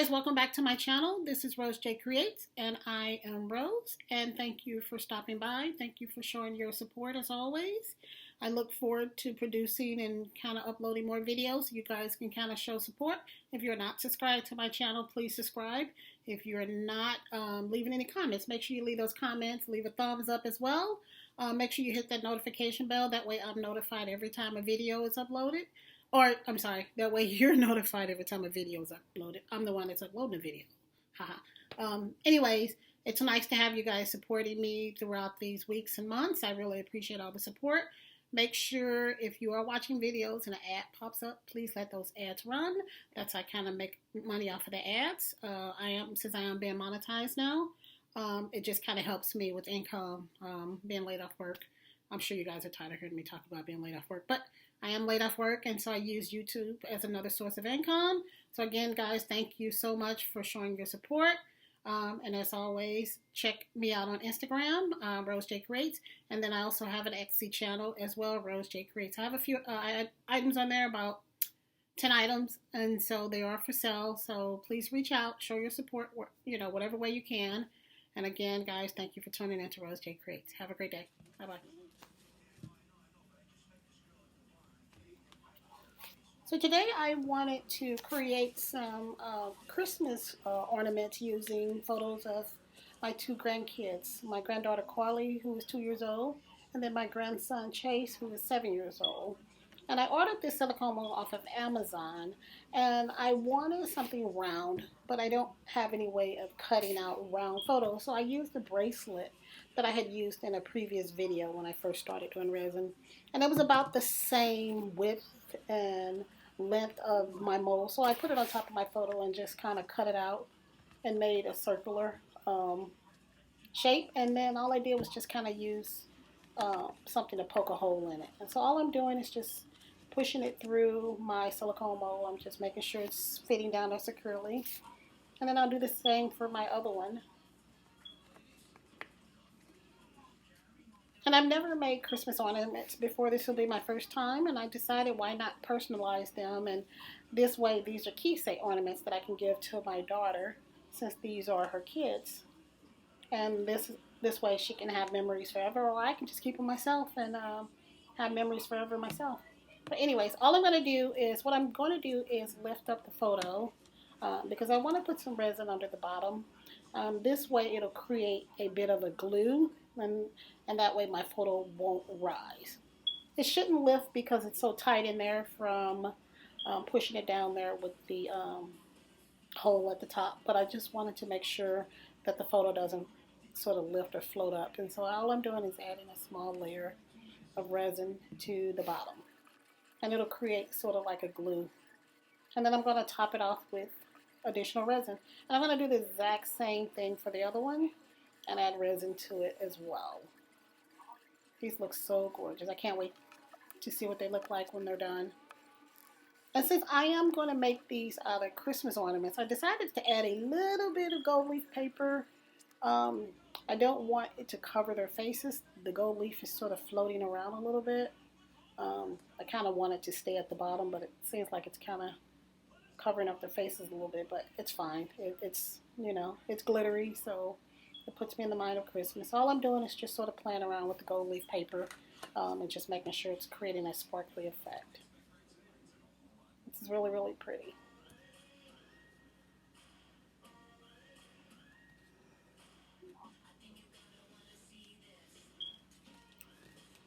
guys, welcome back to my channel. This is RoseJayCreates and I am Rose, and thank you for stopping by. Thank you for showing your support as always. I look forward to producing and kind of uploading more videos so you guys can kind of show support. If you're not subscribed to my channel, please subscribe. If you're not leaving any comments, make sure you leave those comments. Leave a thumbs up as well. Make sure you hit that notification bell. That way I'm notified every time a video is uploaded. Or, I'm sorry, that way you're notified every time a video is uploaded. I'm the one that's uploading the video. Haha. Anyways, it's nice to have you guys supporting me throughout these weeks and months. I really appreciate all the support. Make sure if you are watching videos and an ad pops up, please let those ads run. That's how I kind of make money off of the ads. Since I am being monetized now, it just kind of helps me with income, being laid off work. I'm sure you guys are tired of hearing me talk about being laid off work, but I am laid off work, and so I use YouTube as another source of income. So again, guys, thank you so much for showing your support. And as always, check me out on Instagram, RoseJayCreates, and then I also have an Etsy channel as well, RoseJayCreates. I have a few items on there, about 10 items, and so they are for sale. So please reach out, show your support, whatever way you can. And again, guys, thank you for tuning in to RoseJayCreates. Have a great day. Bye-bye. So today I wanted to create some Christmas ornaments using photos of my two grandkids. My granddaughter Carly, who is 2 years old, and then my grandson Chase, who is 7 years old. And I ordered this silicone mold off of Amazon, and I wanted something round, but I don't have any way of cutting out round photos. So I used the bracelet that I had used in a previous video when I first started doing resin. And it was about the same width and length of my mold, so I put it on top of my photo and just kind of cut it out and made a circular shape, and then all I did was just kind of use something to poke a hole in it. And so all I'm doing is just pushing it through my silicone mold. I'm just making sure it's fitting down there securely, and then I'll do the same for my other one. And I've never made Christmas ornaments before. This will be my first time, and I decided why not personalize them. And this way, these are keepsake ornaments that I can give to my daughter, since these are her kids. And this way, she can have memories forever, or I can just keep them myself and have memories forever myself. But anyways, what I'm going to do is lift up the photo because I want to put some resin under the bottom. This way, it'll create a bit of a glue. And that way my photo won't rise. It shouldn't lift because it's so tight in there from pushing it down there with the hole at the top. But I just wanted to make sure that the photo doesn't sort of lift or float up. And so all I'm doing is adding a small layer of resin to the bottom. And it'll create sort of like a glue. And then I'm going to top it off with additional resin. And I'm going to do the exact same thing for the other one and add resin to it as well. These look so gorgeous. I can't wait to see what they look like when they're done. And since I am going to make these out of Christmas ornaments, I decided to add a little bit of gold leaf paper. I don't want it to cover their faces. The gold leaf is sort of floating around a little bit. I kind of want it to stay at the bottom, but it seems like it's kind of covering up their faces a little bit, but it's fine. It's glittery, so it puts me in the mind of Christmas. All I'm doing is just sort of playing around with the gold leaf paper and just making sure it's creating a sparkly effect. This is really, really pretty.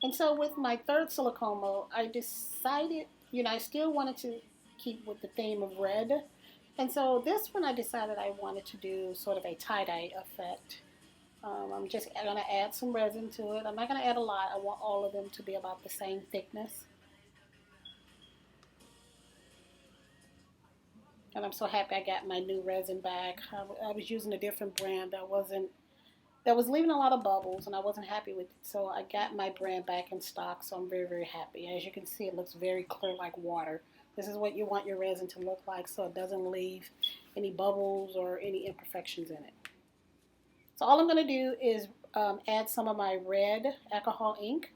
And so with my third silicone mold, I decided, I still wanted to keep with the theme of red. And so this one I decided I wanted to do sort of a tie-dye effect. I'm just going to add some resin to it. I'm not going to add a lot. I want all of them to be about the same thickness. And I'm so happy I got my new resin back. I was using a different brand that was leaving a lot of bubbles, and I wasn't happy with it. So I got my brand back in stock, so I'm very, very happy. As you can see, it looks very clear like water. This is what you want your resin to look like, so it doesn't leave any bubbles or any imperfections in it. So all I'm going to do is add some of my red alcohol ink,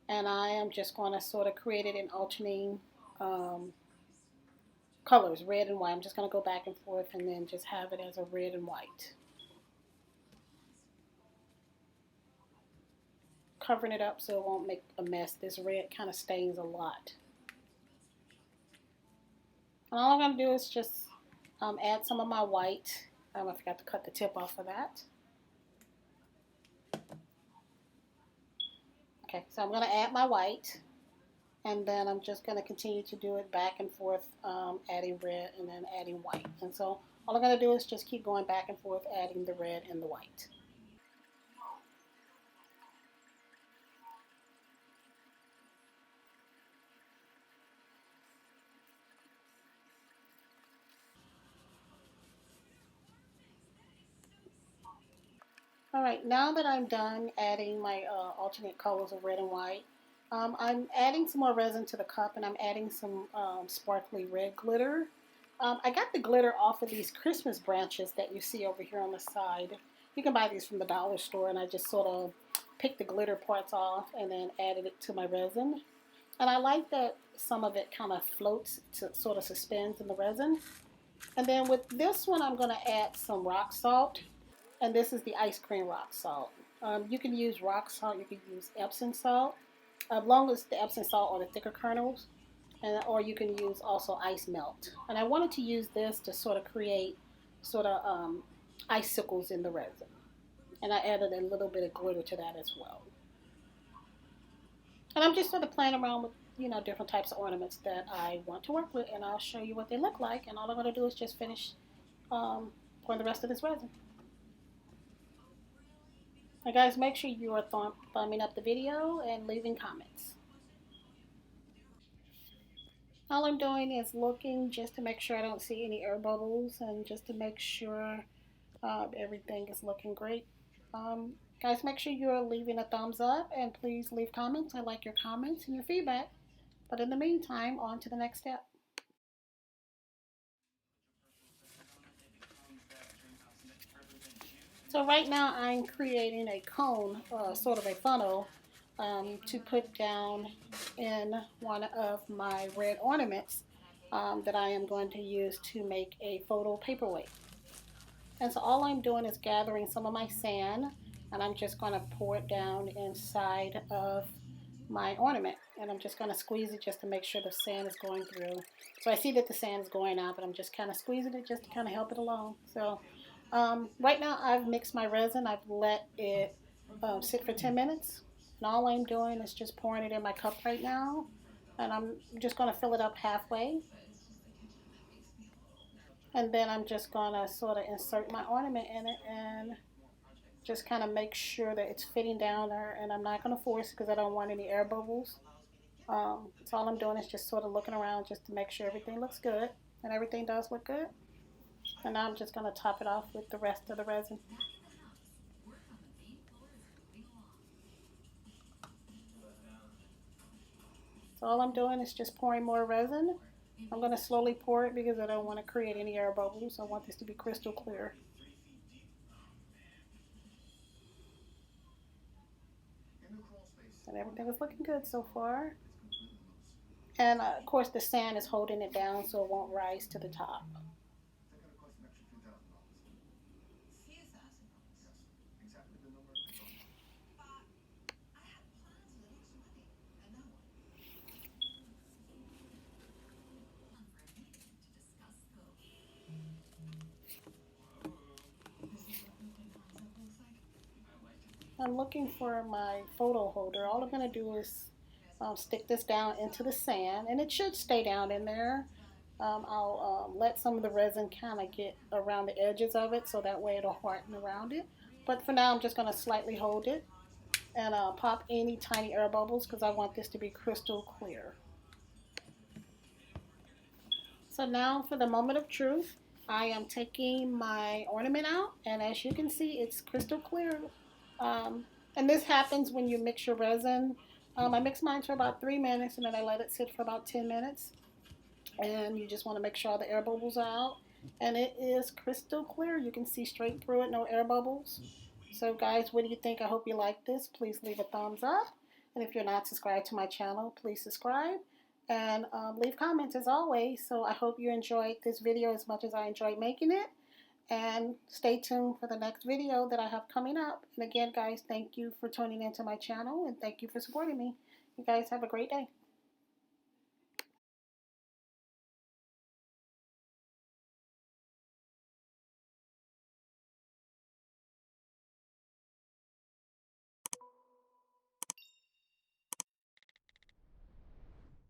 and I am just going to sort of create it in alternating colors, red and white. I'm just going to go back and forth and then just have it as a red and white. Covering it up so it won't make a mess. This red kind of stains a lot. And all I'm going to do is just add some of my white. I forgot to cut the tip off of that. Okay, so I'm going to add my white. And then I'm just going to continue to do it back and forth, adding red and then adding white. And so all I'm going to do is just keep going back and forth, adding the red and the white. All right, now that I'm done adding my alternate colors of red and white, I'm adding some more resin to the cup, and I'm adding some sparkly red glitter. I got the glitter off of these Christmas branches that you see over here on the side. You can buy these from the dollar store, and I just sort of picked the glitter parts off and then added it to my resin. And I like that some of it kind of floats, to sort of suspends in the resin. And then with this one, I'm going to add some rock salt. And this is the ice cream rock salt. You can use rock salt, you can use Epsom salt, as long as the Epsom salt are the thicker kernels, or you can use also ice melt. And I wanted to use this to sort of create sort of icicles in the resin. And I added a little bit of glitter to that as well. And I'm just sort of playing around with, different types of ornaments that I want to work with, and I'll show you what they look like. And all I'm going to do is just finish pouring the rest of this resin. Now guys, make sure you are thumbing up the video and leaving comments. All I'm doing is looking just to make sure I don't see any air bubbles and just to make sure everything is looking great. Guys, make sure you're leaving a thumbs up and please leave comments. I like your comments and your feedback. But in the meantime, on to the next step. So right now I'm creating a cone, sort of a funnel, to put down in one of my red ornaments that I am going to use to make a photo paperweight. And so all I'm doing is gathering some of my sand, and I'm just going to pour it down inside of my ornament. And I'm just going to squeeze it just to make sure the sand is going through. So I see that the sand is going out, but I'm just kind of squeezing it just to kind of help it along. So right now I've mixed my resin. I've let it sit for 10 minutes. And all I'm doing is just pouring it in my cup right now. And I'm just going to fill it up halfway. And then I'm just going to sort of insert my ornament in it and just kind of make sure that it's fitting down there. And I'm not going to force it because I don't want any air bubbles. So all I'm doing is just sort of looking around just to make sure everything looks good. And everything does look good. And now I'm just going to top it off with the rest of the resin. So all I'm doing is just pouring more resin. I'm going to slowly pour it because I don't want to create any air bubbles. I want this to be crystal clear. And everything is looking good so far. And of course the sand is holding it down so it won't rise to the top. I'm looking for my photo holder. All I'm going to do is stick this down into the sand, and it should stay down in there. I'll let some of the resin kind of get around the edges of it so that way it'll harden around it. But for now I'm just going to slightly hold it and pop any tiny air bubbles because I want this to be crystal clear. So now for the moment of truth, I am taking my ornament out, and as you can see, it's crystal clear. And this happens when you mix your resin. I mix mine for about 3 minutes, and then I let it sit for about 10 minutes. And you just want to make sure all the air bubbles are out. And it is crystal clear. You can see straight through it, no air bubbles. So guys, what do you think? I hope you like this. Please leave a thumbs up. And if you're not subscribed to my channel, please subscribe. and leave comments as always. So I hope you enjoyed this video as much as I enjoyed making it. And stay tuned for the next video that I have coming up. And again, guys, thank you for tuning into my channel, and thank you for supporting me. You guys have a great day.